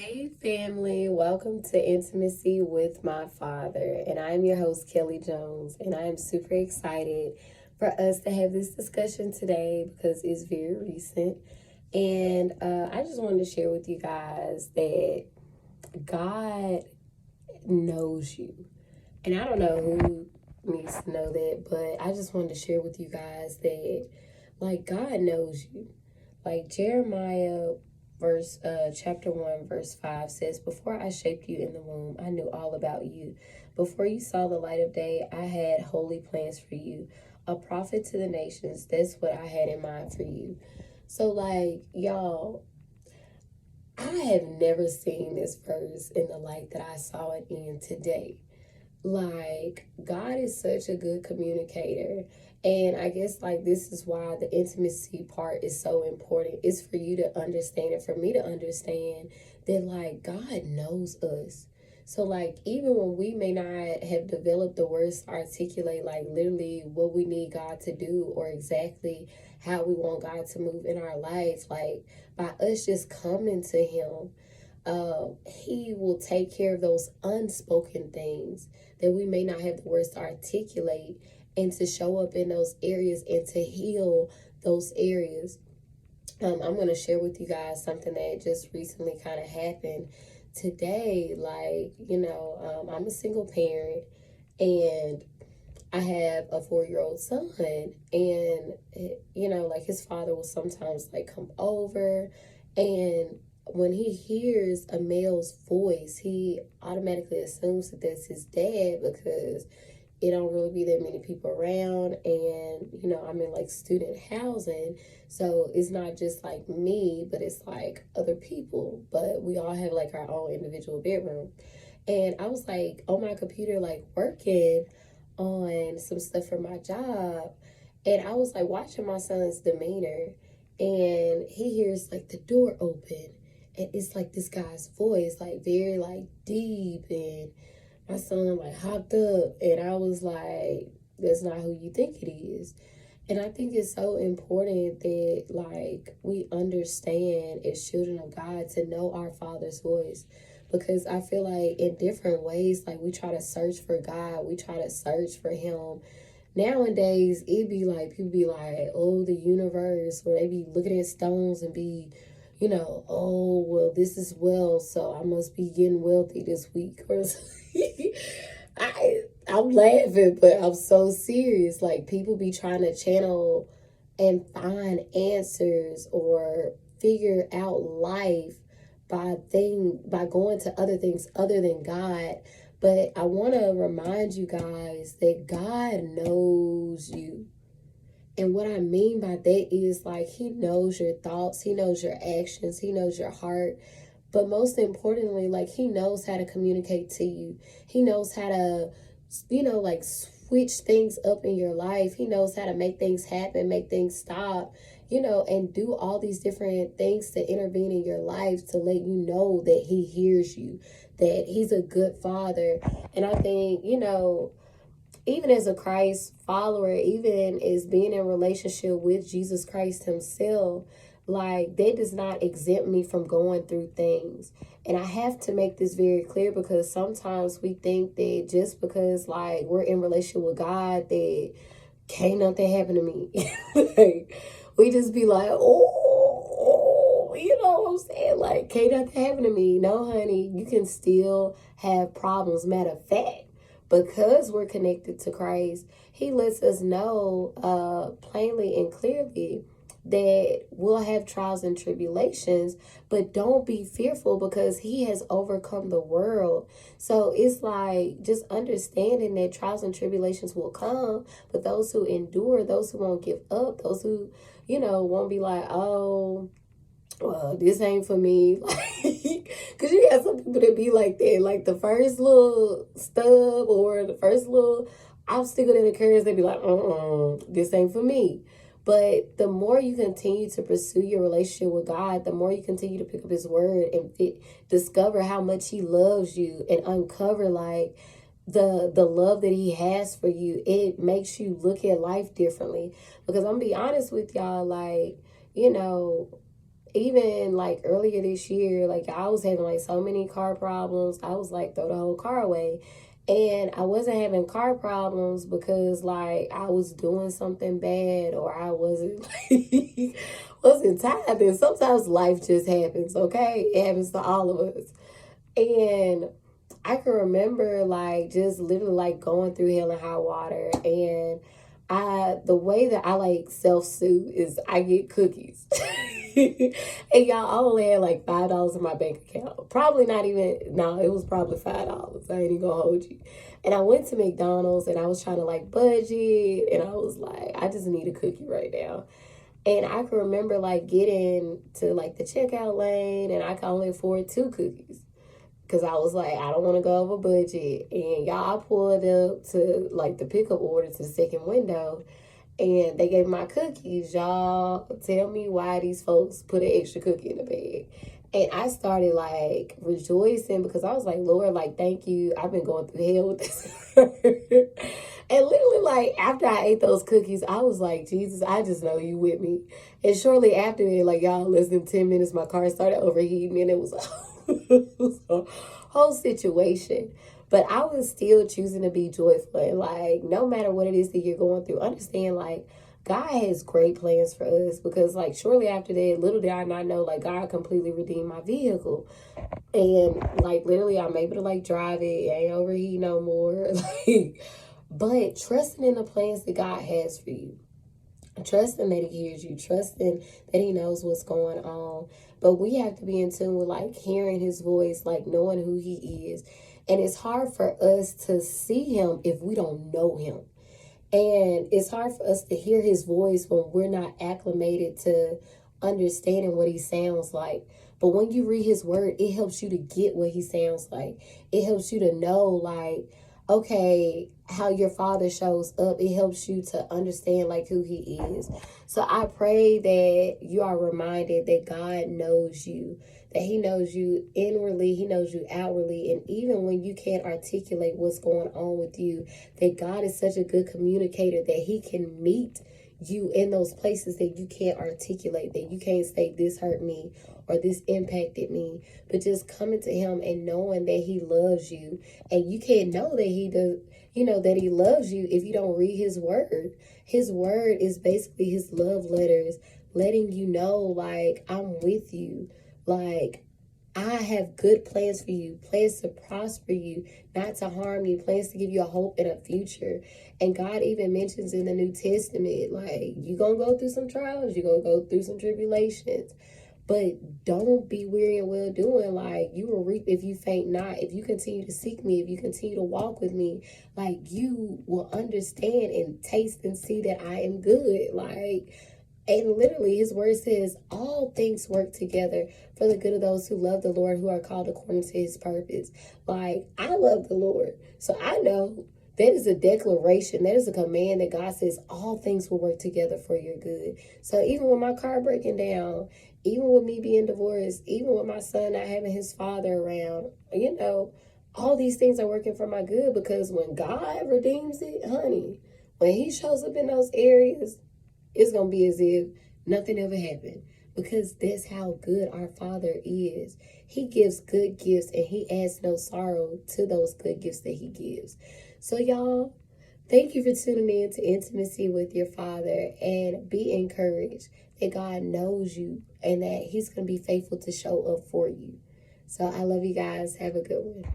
Hey family, welcome to Intimacy with My Father. And I'm your host, Kelly Jones, and I am super excited for us to have this discussion today because it's very recent. And I just wanted to share with you guys that God knows you. And I don't know who needs to know that, but I just wanted to share with you guys that, like, God knows you. Like Jeremiah chapter 1 verse 5 says, before I shaped you in the womb, I knew all about you. Before you saw the light of day, I had holy plans for you, a prophet to the nations. That's what I had in mind for you. So, like, y'all, I have never seen this verse in the light that I saw it in today. Like, God is such a good communicator. And I guess, like, this is why the intimacy part is so important. It's for you to understand and for me to understand that, like, God knows us. So, like, even when we may not have developed the words to articulate, like, literally what we need God to do or exactly how we want God to move in our lives, like, by us just coming to Him, He will take care of those unspoken things that we may not have the words to articulate, and to show up in those areas and to heal those areas. I'm going to share with you guys something that just recently kind of happened today. Like, I'm a single parent and I have a 4-year-old son, and like his father will sometimes like come over, and when he hears a male's voice, he automatically assumes that that's his dad because it don't really be that many people around, and I'm in like student housing, so it's not just like me, but it's like other people, but we all have like our own individual bedroom. And I was like on my computer, like working on some stuff for my job, and I was like watching my son's demeanor, and he hears like the door open, and it's like this guy's voice, like very like deep, and my son like hopped up, and I was like, that's not who you think it is. And I think it's so important that like we understand as children of God to know our Father's voice, because I feel like in different ways, like we try to search for God, we try to search for Him. Nowadays, it be like people be like, oh, the universe, or they be looking at stones and be, oh, well, this is wealth, so I must be getting wealthy this week. Or I'm laughing, but I'm so serious. Like, people be trying to channel and find answers or figure out life by going to other things other than God. But I want to remind you guys that God knows you. And what I mean by that is, like, He knows your thoughts, He knows your actions, He knows your heart. But most importantly, like, He knows how to communicate to you. He knows how to, like, switch things up in your life. He knows how to make things happen, make things stop, and do all these different things to intervene in your life to let you know that He hears you, that He's a good Father. And I think, even as a Christ follower, even as being in relationship with Jesus Christ Himself, like, that does not exempt me from going through things. And I have to make this very clear, because sometimes we think that just because like we're in relationship with God, that can't nothing happen to me. Like, we just be like, oh, you know what I'm saying? Like, can't nothing happen to me. No, honey, you can still have problems. Matter of fact, because we're connected to Christ, He lets us know plainly and clearly that we'll have trials and tribulations, but don't be fearful because He has overcome the world. So it's like just understanding that trials and tribulations will come, but those who endure, those who won't give up, those who, won't be like, oh, well, this ain't for me. Like, because you got some people that be like that. Like, the first little stub or the first little obstacle that occurs, they be like, this ain't for me. But the more you continue to pursue your relationship with God, the more you continue to pick up His word and discover how much He loves you and uncover, like, the love that He has for you, it makes you look at life differently. Because I'm gonna be honest with y'all, like, even like earlier this year, like I was having like so many car problems. I was like, throw the whole car away. And I wasn't having car problems because like I was doing something bad or I wasn't like wasn't tired. And sometimes life just happens, okay? It happens to all of us. And I can remember like just literally like going through hell and high water. And the way that I like self-soothe is I get cookies. And y'all, I only had like $5 in my bank account. Probably not even, no, it was probably $5. I ain't even gonna hold you. And I went to McDonald's and I was trying to like budget and I was like, I just need a cookie right now. And I can remember like getting to like the checkout lane and I could only afford 2 cookies. Cause I was like, I don't want to go over budget. And y'all, I pulled up to like the pickup order to the second window and they gave my cookies. Y'all, tell me why these folks put an extra cookie in the bag. And I started like rejoicing because I was like, Lord, like, thank you. I've been going through hell with this. And literally, like, after I ate those cookies, I was like, Jesus, I just know you with me. And shortly after it, like, y'all, less than 10 minutes, my car started overheating and it was, it was a whole situation. But I was still choosing to be joyful. And like, no matter what it is that you're going through, understand like God has great plans for us because like shortly after that, little did I not know, like God completely redeemed my vehicle. And like literally I'm able to like drive it. It ain't overheat no more. Like, but trusting in the plans that God has for you. Trusting that he hears you, trusting that he knows what's going on. But we have to be in tune with like hearing his voice, like knowing who he is. And it's hard for us to see him if we don't know him. And it's hard for us to hear his voice when we're not acclimated to understanding what he sounds like. But when you read his word, it helps you to get what he sounds like. It helps you to know, like, okay, how your father shows up. It helps you to understand, like, who he is. So I pray that you are reminded that God knows you, that he knows you inwardly, he knows you outwardly, and even when you can't articulate what's going on with you, that God is such a good communicator that he can meet you in those places that you can't articulate, that you can't say this hurt me or this impacted me, but just coming to him and knowing that he loves you. And you can't know that he does, that he loves you if you don't read his word. His word is basically his love letters, letting you know, like, I'm with you. Like, I have good plans for you, plans to prosper you, not to harm you, plans to give you a hope and a future. And God even mentions in the New Testament, like, you're going to go through some trials, you're going to go through some tribulations. But don't be weary and well doing. Like, you will reap if you faint not. If you continue to seek me, if you continue to walk with me, like, you will understand and taste and see that I am good. Like, and literally his word says all things work together for the good of those who love the Lord, who are called according to his purpose. Like, I love the Lord. So I know that is a declaration. That is a command that God says all things will work together for your good. So even with my car breaking down, even with me being divorced, even with my son not having his father around, all these things are working for my good because when God redeems it, honey, when he shows up in those areas, it's going to be as if nothing ever happened because that's how good our Father is. He gives good gifts and he adds no sorrow to those good gifts that he gives. So y'all, thank you for tuning in to Intimacy with your Father, and be encouraged that God knows you and that he's going to be faithful to show up for you. So I love you guys. Have a good one.